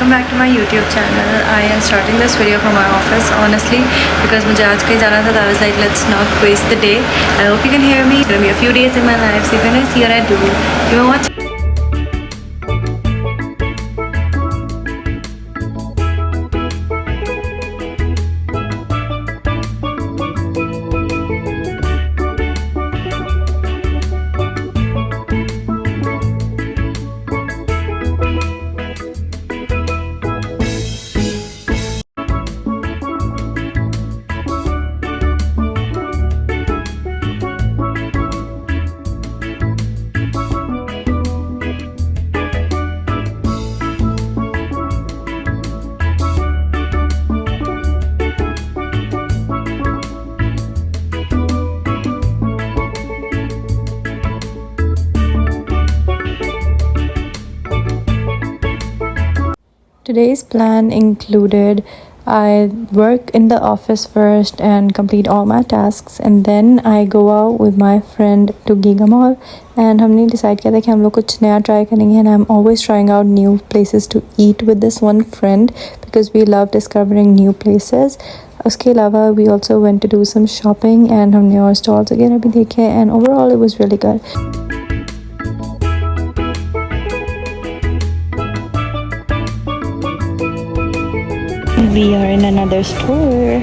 welcome back to my YouTube channel. I am starting this video from my office honestly because मुझे आज कहीं जाना था. I was like, let's not waste the day. I hope you can hear me. It's gonna be a few days in my life, so if you're gonna see what I do, you know what? Today's plan included I work in the office first and complete all my tasks, and then I go out with my friend to Giga Mall. And हमने decide किया था कि हम लोग कुछ नया try करेंगे, and I'm always trying out new places to eat with this one friend because we love discovering new places. उसके अलावा we also went to do some shopping and हमने और stalls वगैरह भी देखे, and overall it was really good. We are in another store.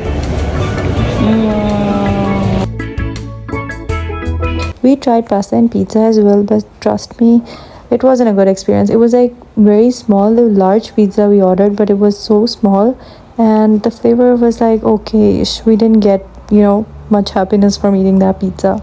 We tried pasta and pizza as well, but trust me, it wasn't a good experience. It was like very small, the large pizza we ordered, but it was so small, and the flavor was like okay-ish. We didn't get, much happiness from eating that pizza.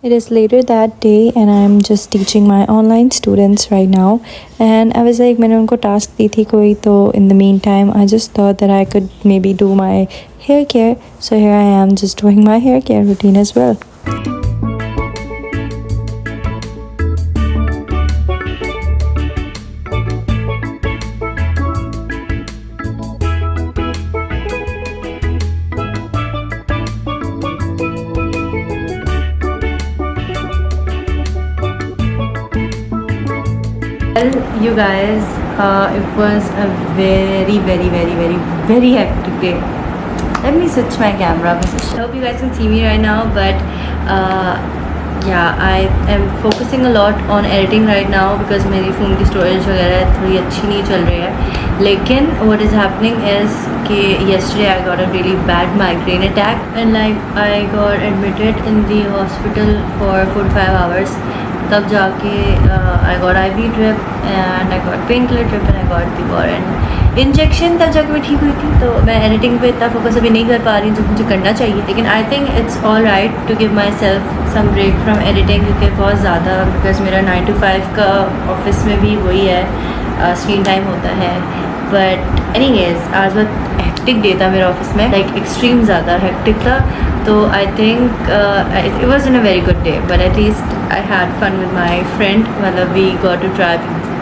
It is later that day and I'm just teaching my online students right now, and I was like मैंने उनको task दी थी कोई, तो in the meantime I just thought that I could maybe do my hair care, so here I am just doing my hair care routine as well. Well, you guys, it was a very hectic day. Let me switch my camera position. I hope you guys can see me right now, but yeah, I am focusing a lot on editing right now because मेरी phone की storage वगैरह थोड़ी अच्छी नहीं चल रही है. लेकिन what is happening is कि yesterday I got a really bad migraine attack, and like I got admitted in the hospital for 4 to 5 hours. तब जाके I got IV drip and I got painkiller drip and I got the Warren injection. तब जाके मैं ठीक हुई थी. तो मैं editing पे इतना focus अभी नहीं कर पा रही हूँ जो मुझे करना चाहिए, लेकिन I think it's all right to give myself some break from editing क्योंकि बहुत ज़्यादा, because मेरा 9 to 5 का ऑफिस में भी वही है, स्क्रीन टाइम होता है. बट anyways, आज बहुत हेक्टिक डे था मेरे ऑफिस में, लाइक एक्सट्रीम ज़्यादा हेक्टिक था. तो I think it wasn't a very good day, but at least I had fun with my friend. मतलब we got to try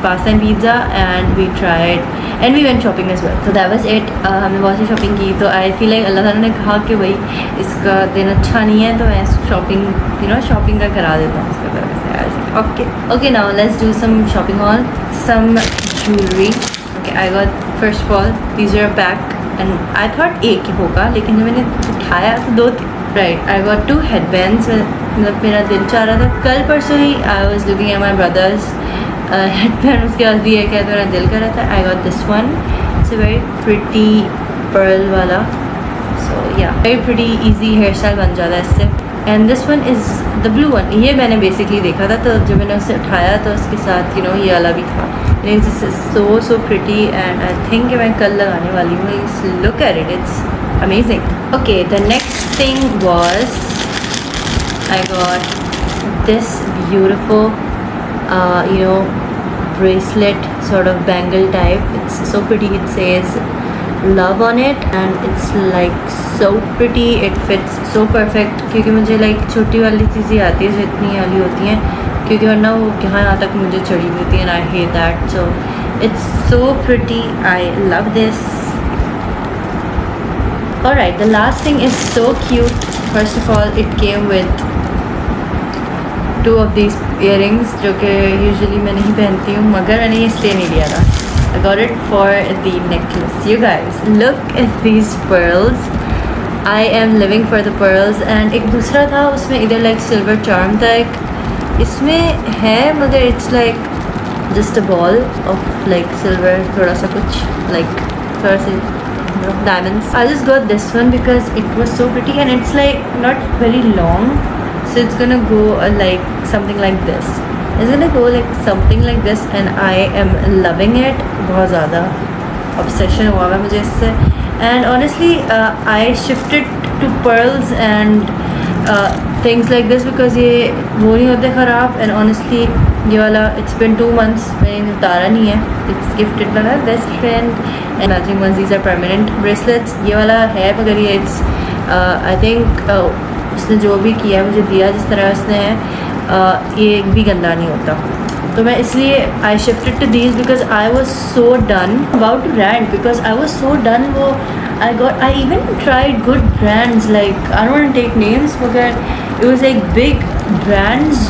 pasta and pizza and we went shopping as well. So that was it. हमने बहुत सी shopping की. तो I feel like अल्लाह ताला ने कहा कि भाई इसका दिन अच्छा नहीं है, तो मैं शॉपिंग का करा देता हूँ उसके तरफ से. Okay, now let's do some shopping haul. Some jewelry. Okay, I got, first of all, these are a pack and I thought एक ही होगा, लेकिन जब मैंने उठाया तो 2 थे. Right, I got 2 headbands. मतलब मेरा दिल चाह रहा था कल परसों ही I was looking at my brother's headband, उसके बाद भी है क्या, तो मेरा दिल कर रहा था. I got this one. It's a very pretty pearl वाला. So yeah, very pretty, easy hairstyle बन जाता है इससे. And this one is the blue one. ये मैंने basically देखा था, तो जब मैंने उसे उठाया तो उसके साथ ये वाला भी था. This is so pretty and I think मैं कल लगाने वाली हूँ. Look at it, it's amazing. Okay, the next thing was I got this beautiful bracelet, sort of bangle type. It's so pretty. It says love on it and it's like so pretty. It fits so perfect क्योंकि मुझे like छोटी वाली चीज़ें आती है जो इतनी वाली होती हैं क्योंकि वरना वो यहाँ तक मुझे चढ़ी हुई थी and I hate that. So it's so pretty, I love this. Alright, the last thing is so cute. First of all, it came with 2 of these earrings जो कि usually मैं नहीं पहनती हूँ, मगर मैंने ये इसलिए नहीं लिया था. I got it for the necklace. You guys, look at these pearls. I am living for the pearls. And एक दूसरा था, उसमें इधर like silver charm था एक, इसमें है मगर it's like just a ball of like silver, थोड़ा सा कुछ like थोड़ा सा diamonds. I just got this one because it was so pretty and it's like not very long, so it's gonna go like something like this. It's gonna go like something like this and I am loving it. बहुत ज़्यादा obsession हुआ है मुझे इससे. And honestly I shifted to pearls and things like this because ये वो नहीं होते ख़राब. And honestly ये वाला it's been 2 months मैंने उतारा नहीं है. It's gifted by my best friend and matching ones. These are permanent bracelets. ये वाला है मगर ये it's I think उसने जो भी किया मुझे दिया जिस तरह उसने है ये एक भी गंदा नहीं होता. तो मैं इसलिए I shifted to these because I was so done about to rant because I was so done. वो I even tried good brands like I don't want to take names मगर it was like big brands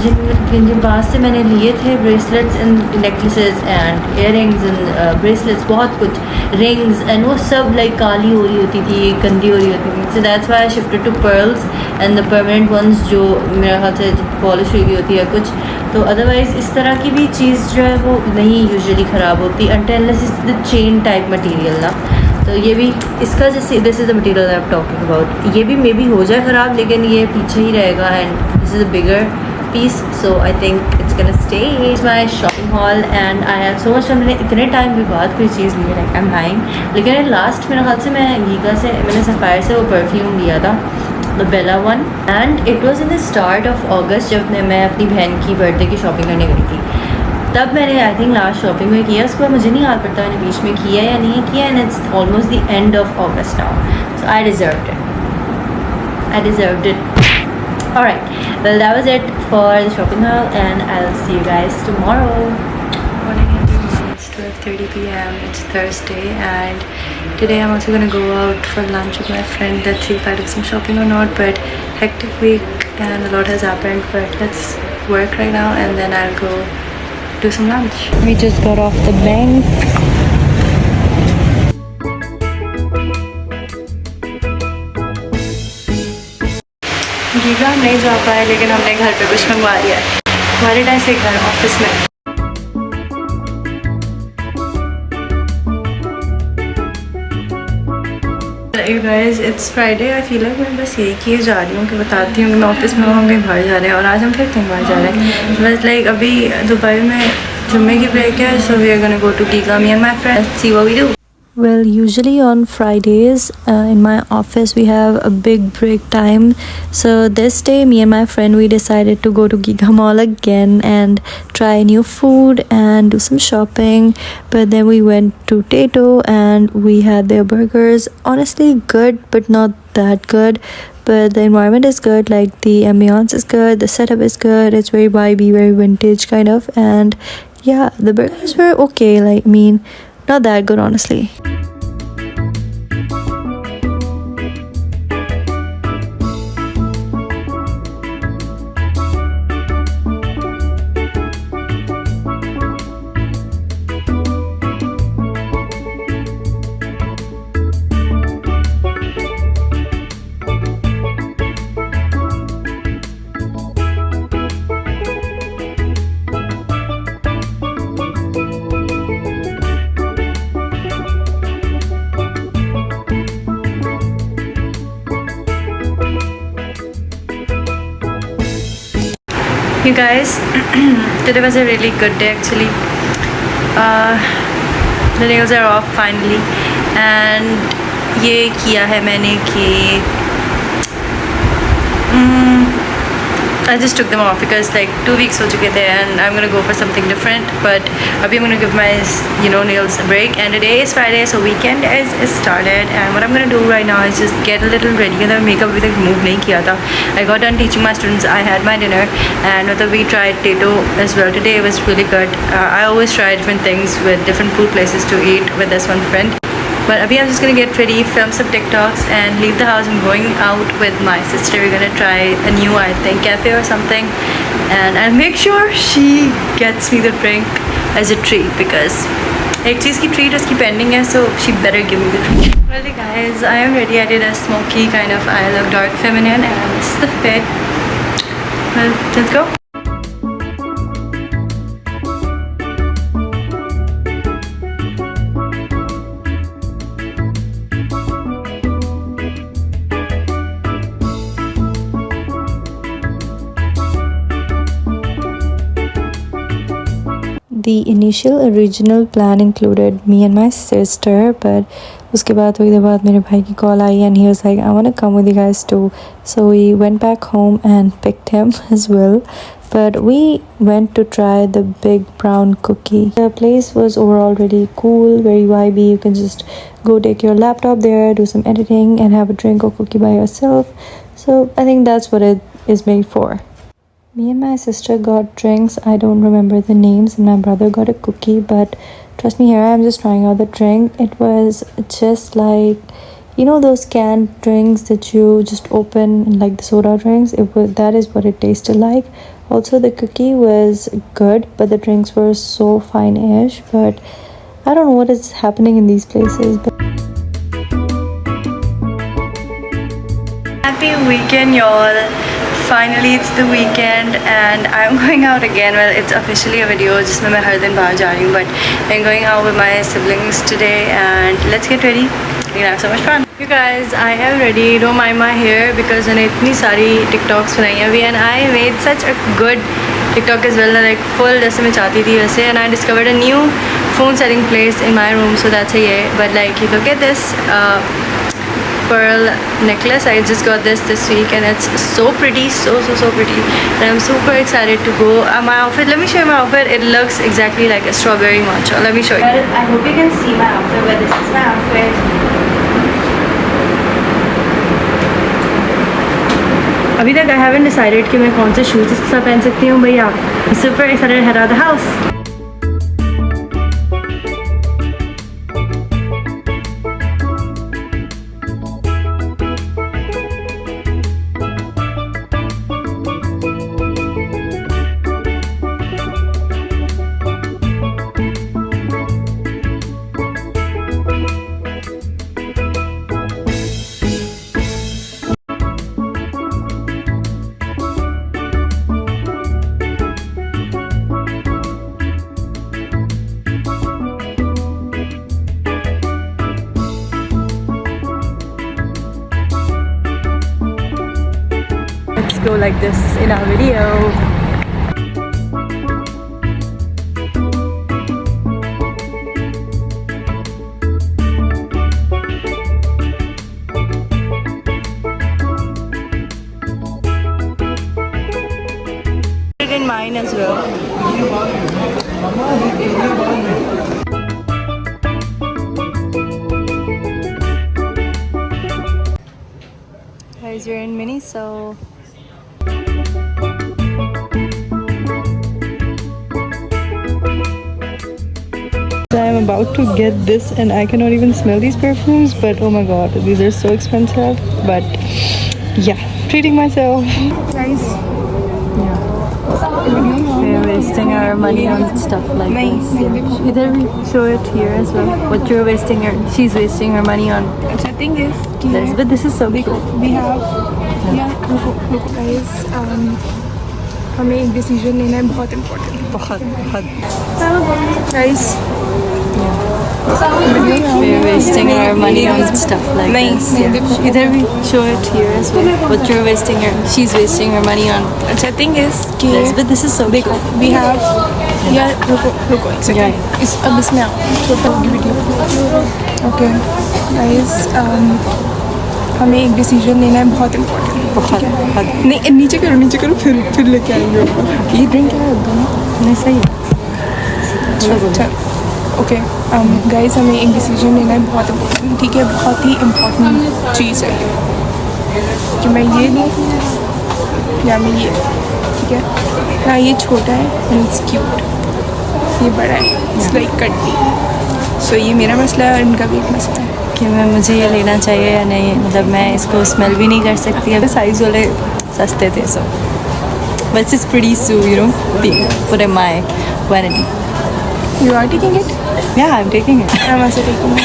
जिन पास से मैंने लिए थे bracelets and necklaces and earrings and bracelets, बहुत कुछ rings, and वो सब like काली हो रही होती थी, गंदी हो रही होती थी. So that's why I shifted to pearls and the permanent ones जो मेरे ख्याल से पॉलिश हुई होती है कुछ. तो अदरवाइज़ इस तरह की भी चीज़ जो है वो नहीं यूजुअली ख़राब होती until unless it's the chain type material ना. तो ये भी इसका जैसे this is the material I am talking about. ये भी मे बी हो जाए ख़राब लेकिन ये पीछे ही रहेगा and this is a bigger piece. So I think it's gonna stay. It's my shopping haul and I have so much. मैंने इतने टाइम के बाद कोई चीज़ ली है लाइक आई एम बाइंग. लेकिन लास्ट मेरे ख्याल से मैं गीगा से मैंने सफ़ायर से वो परफ्यूम लिया था the Bella one and it was in the start of August जब मैं अपनी बहन की बर्थडे की शॉपिंग करने गई थी. तब मैंने आई थिंक लास्ट शॉपिंग में किया. उसको मुझे नहीं याद पड़ता मैंने बीच में किया या नहीं किया. And it's almost the end of August now. So I deserved it. Alright, well that was it for the shopping haul and I'll see you guys tomorrow. Morning everyone, it's 12:30 p.m. It's Thursday and today I'm also gonna go out for lunch with my friend. Let's see if I do some shopping or not, but hectic week and a lot has happened, but let's work right now and then I'll go do some lunch. We just got off the bank. Giga नहीं जा पाए लेकिन हमने घर पे कुछ मंगवा लिया है. हमारे टाइम से घर ऑफिस में. Hey guys, it's Friday. I feel like मैं बस यही किए जा रही हूँ कि बताती हूँ कि मैं ऑफिस में हूँ, हम कहीं बाहर जा रहे हैं और आज हम फिर कहीं बाहर जा रहे हैं. बस लाइक अभी दुबई में जुम्मे की ब्रेक है, so we are gonna go to Giga, me and my friend. Let's see what we do. Well, usually on Fridays in my office we have a big break time. So this day me and my friend we decided to go to Giga Mall again and try new food and do some shopping. But then we went to Tato and we had their burgers. Honestly good but not that good. But the environment is good, like the ambiance is good, the setup is good, it's very vibey, very vintage kind of. And yeah, the burgers were okay, like I mean not that good honestly. You guys, today was a really good day actually. The nails are off finally and ये किया है मैंने कि I just took them off because like 2 weeks ho chuke the and I'm gonna go for something different. But abhi I'm gonna give my nails a break. And today is Friday, so weekend is started. And what I'm gonna do right now is just get a little ready. And makeup abhi tak move nahi kiya tha. I got done teaching my students. I had my dinner, and we tried Tato as well. Today it was really good. I always try different things with different food places to eat with this one friend. But abhi I'm just gonna get ready, film some TikToks, and leave the house. I'm going out with my sister. We're gonna try a new, I think, cafe or something, and I'll make sure she gets me the drink as a treat because एक चीज़ की treat उसकी pending है, so she better give me the treat. Well, guys, I am ready. I did a smoky kind of eye look, dark feminine, and this is the fit. Well, let's go. The initial original plan included me and my sister, but उसके बाद थोड़ी देर बाद मेरे भाई की call I and he was like, I want to come with you guys too. So we went back home and picked him as well. But we went to try the Big Brown Cookie. The place was overall really cool, very vibey. You can just go take your laptop there, do some editing, and have a drink or cookie by yourself. So I think that's what it is made for. Me and my sister got drinks. I don't remember the names, and my brother got a cookie. But trust me, here I am just trying out the drink. It was just like, you know, those canned drinks that you just open, like the soda drinks. That is what it tasted like. Also, the cookie was good, but the drinks were so fine-ish. But I don't know what is happening in these places. But happy weekend, y'all. Finally, it's the weekend and I'm going out again. Well, it's officially a video जिसमें मैं हर दिन बाहर जा रही हूँ, but I'm going out with my siblings today and let's get ready. We're gonna have so much fun. You guys, I am ready. Don't mind my hair because मैंने इतनी सारी TikToks बनाई हैं अभी and I made such a good TikTok as well, like full जैसे मैं चाहती थी वैसे, and I discovered a new phone setting place in my room, so that's a yeah. But like, you look at this pearl necklace. I just got this week and it's so pretty, so pretty, and I'm super excited to go. My outfit, let me show you my outfit. It looks exactly like a strawberry matcha. Let me show you. Well, I hope you can see my outfit, but this is my outfit. अभी तक I haven't decided कि मैं कौन से shoes इसके साथ पहन सकती हूँ भैया. I'm super excited to head out of the house. Go like this in our video. In mine as well. Guys, you're in Miniso. I'm about to get this and I cannot even smell these perfumes, but oh my god, these are so expensive. But yeah, treating myself. Guys, we're wasting our money on stuff like this. Yeah. Either we show it here as well. What you're wasting your, she's wasting her money on. The thing is, This, but this is so we have look guys, हमें एक decision लेना है बहुत important. Guys, we're wasting our money on stuff like this. Yeah. Either we show it here as well. What you're wasting your, she's wasting her money on. the thing is कि This, but this is so देखो we have यार रुको एक second. इस अब इसमें आओ छोटा वीडियो. Okay guys, हमें एक डिसीजन लेना है बहुत इम्पोर्टेंट। बहुत नहीं, नीचे करो फिर लेके आएंगे ऊपर। ये ड्रिंक क्या है नहीं सही है। अच्छा ओके गाइस, हमें एक डिसीजन लेना है बहुत इम्पोर्टेंट, ठीक है? बहुत ही इम्पोर्टेंट चीज़ है कि मैं ये लूँ या मैं ये, ठीक है? हाँ, ये छोटा है एंड इट्स क्यूट, ये बड़ा है इट्स लाइक कट्टी। सो ये मेरा मसला है और इनका भी एक मसला है कि मुझे ये लेना चाहिए या नहीं, मतलब मैं इसको स्मेल भी नहीं कर सकती। अभी साइज़ वाले सस्ते थे so but it's pretty so you know put in my vanity. You are taking it? Yeah, I'm taking it. I'm also taking it.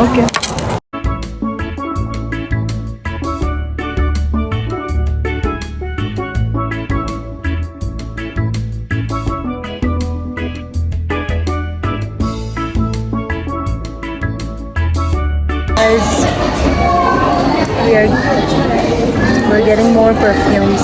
Okay. Guys, we're getting more perfumes.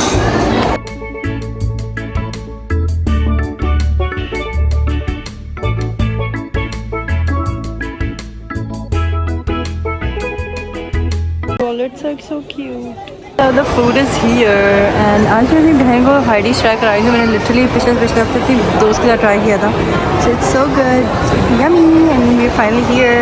Wallets are so cute. The food is here and आज मेरी बहन को Heidi try कराई थी। मैंने literally पिछले हफ्ते अपनी दोस्त के साथ ट्राई किया था। So it's so good, yummy, and we're finally here.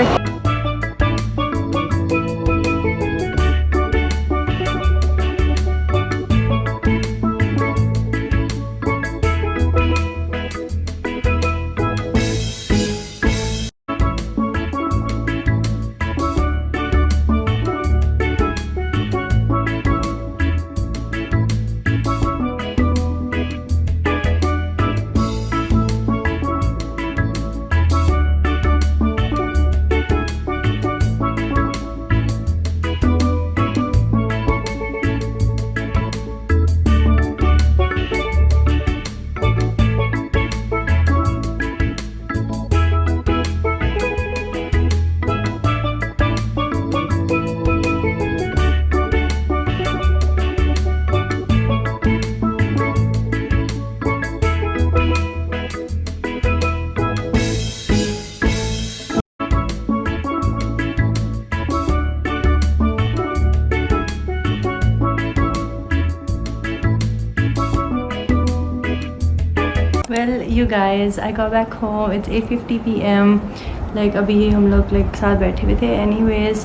Well, you guys, I got back home. It's 8:50 p.m. Like अभी हम लोग like साथ बैठे हुए थे. Anyways,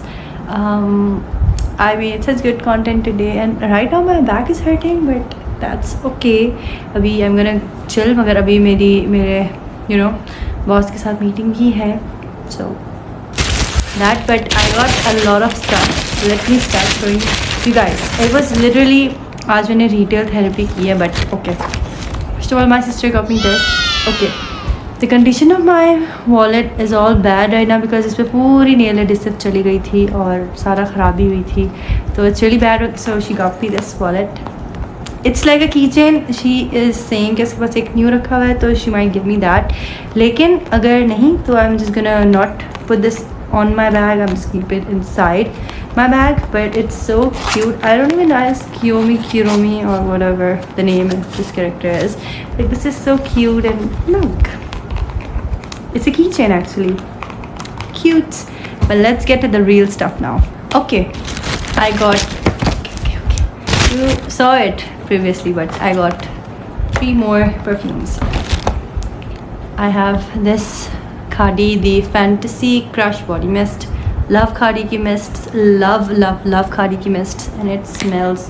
I made such good content today, and right now my back is hurting, but that's okay. अभी I'm gonna chill. मगर अभी मेरे you know boss के साथ meeting भी है. So that, but I got a lot of stuff. Let me start showing you guys. It was literally आज मैंने retail therapy की है, but okay. First of all, my sister got me this. Okay. The condition of my wallet is all bad right now because इस पे पूरी nail adhesive चली गई थी और सारा ख़राबी हुई थी. So it's really bad. So she got me this wallet. It's like a keychain. She is saying कि इसके पास एक new रखा हुआ है तो she might give me that. लेकिन अगर नहीं तो I'm just gonna not put this on my bag. I'm just keep it inside my bag, but it's so cute. I don't even know, it's Kiyomi or whatever the name of this character is. Like, this is so cute, and look, it's a keychain actually. Cute. But let's get to the real stuff now. Okay, I got okay. You saw it previously, but I got 3 more perfumes. I have this Khadi, the Fantasy Crush Body Mist. Love Khadi ki mists. Love Khadi ki mists, and it smells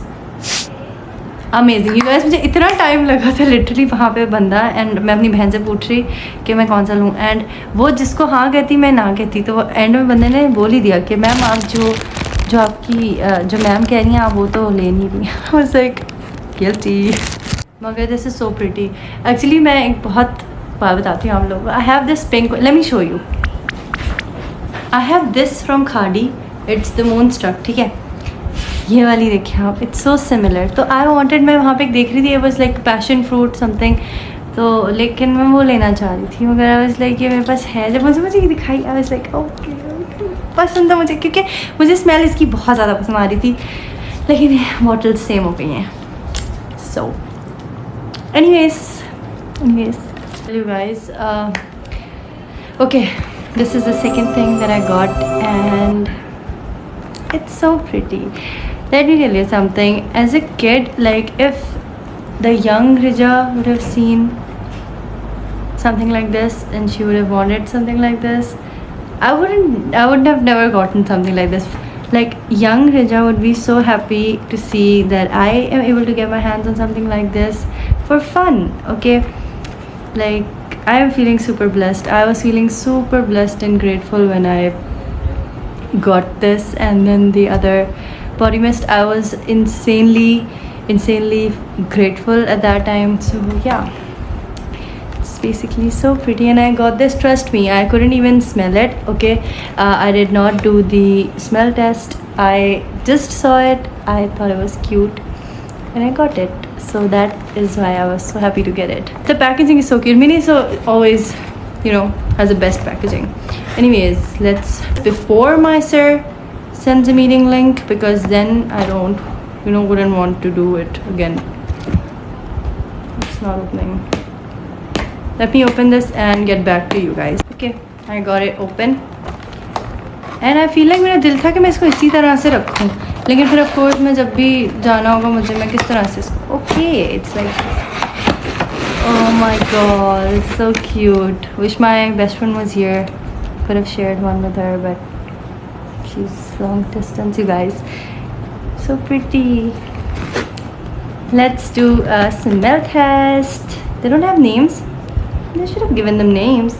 amazing. You guys, मुझे इतना time लगा था literally वहाँ पे बंदा, and मैं अपनी बहन से पूछ रही कि मैं कौन सा लूँ, एंड वो जिसको हाँ कहती मैं ना कहती, तो वो एंड में बंदे ने बोल ही दिया कि मैम आप जो आपकी जो मैम कह रही हैं आप वो तो ले नहीं रही. I was like guilty. मगर this is so pretty. Actually मैं एक बहुत बात बताती हूँ आप लोगों को. I have this pink, let me show you. I have this from Khadi. It's the Moonstruck, ठीक है. ये वाली देखिए आप, it's so similar. तो I wanted, मैं वहाँ पे देख रही थी, it was like passion fruit something. तो लेकिन मैं वो लेना चाह रही थी, मगर I was like ये मेरे पास है. जब मुझे ये दिखाई I was like okay, पसंद था मुझे, क्योंकि मुझे स्मेल इसकी बहुत ज़्यादा पसंद आ रही थी, लेकिन बॉटल सेम हो गई हैं. So anyways you guys, okay. This is the second thing that I got, and It's so pretty. Let me tell you something. As a kid, like if the young Rija would have seen something like this and she would have wanted something like this, I wouldn't have never gotten something like this. Like young Rija would be so happy to see that I am able to get my hands on something like this for fun. Okay, like I am feeling super blessed. I was feeling super blessed and grateful when I got this. And then the other body mist, I was insanely grateful at that time. So yeah, it's basically so pretty. And I got this, trust me, I couldn't even smell it. Okay, I did not do the smell test. I just saw it, I thought it was cute, and I got it. So that is why I was so happy to get it. The packaging is so cute. Miniso always, you know, has the best packaging. Anyways, let's, before my sir sends a meeting link, because then I don't, you know, wouldn't want to do it again. It's not opening. Let me open this and get back to you guys. Okay, I got it open. And I feel like मेरा दिल था कि मैं इसको इसी तरह से रखूं, लेकिन फिर of course मैं जब भी जाना होगा मुझे, मैं किस तरह से इसको, okay, it's like, oh my god, it's so cute. Wish my best friend was here. Could have shared one with her, but she's long distance, you guys. So pretty. Let's do a smell test. They don't have names. They should have given them names.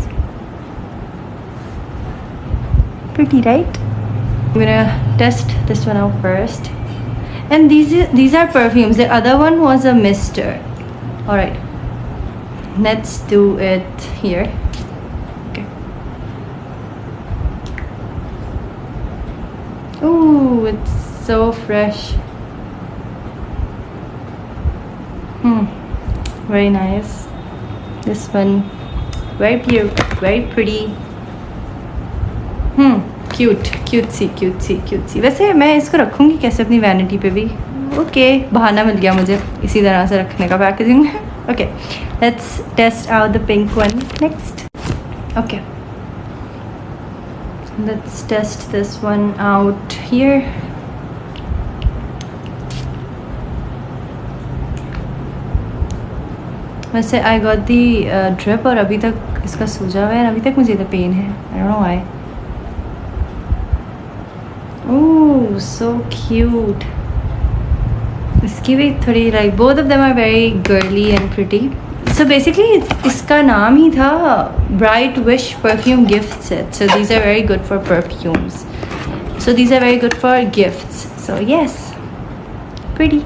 Pretty, right? I'm gonna test this one out first. And these are perfumes. The other one was a mister. All right, let's do it here. Okay. Ooh, it's so fresh. Very nice. This one, very pure, very pretty. cutesy. वैसे मैं इसको रखूँगी कैसे अपनी vanity पे भी. Okay, बहाना मिल गया मुझे इसी तरह से रखने का पैकेजिंग में. Okay, let's test out the pink one next. Okay, let's test this one out here. वैसे I got the drip और अभी तक इसका सूजा हुआ है, अभी तक मुझे इधर पेन है. I don't know why. Ooh, so cute. इसकी भी थोड़ी like both of them are very girly and pretty. So basically इसका नाम ही था Bright Wish Perfume Gift Set. So these are very good for perfumes. So these are very good for gifts. So yes, pretty.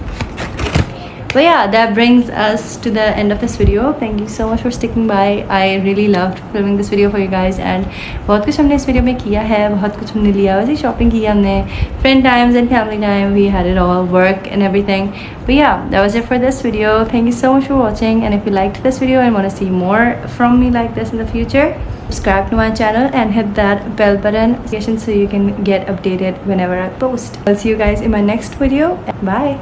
But yeah, that brings us to the end of this video. Thank you so much for sticking by. I really loved filming this video for you guys. And बहुत कुछ हमने इस video में किया है, बहुत कुछ हमने लिया, वैसे शॉपिंग की हमने, friend times and family time, we had it all, work and everything. But yeah, that was it for this video. Thank you so much for watching. And if you liked this video and want to see more from me like this in the future, subscribe to my channel and hit that bell button so you can get updated whenever I post. I'll see you guys in my next video. Bye.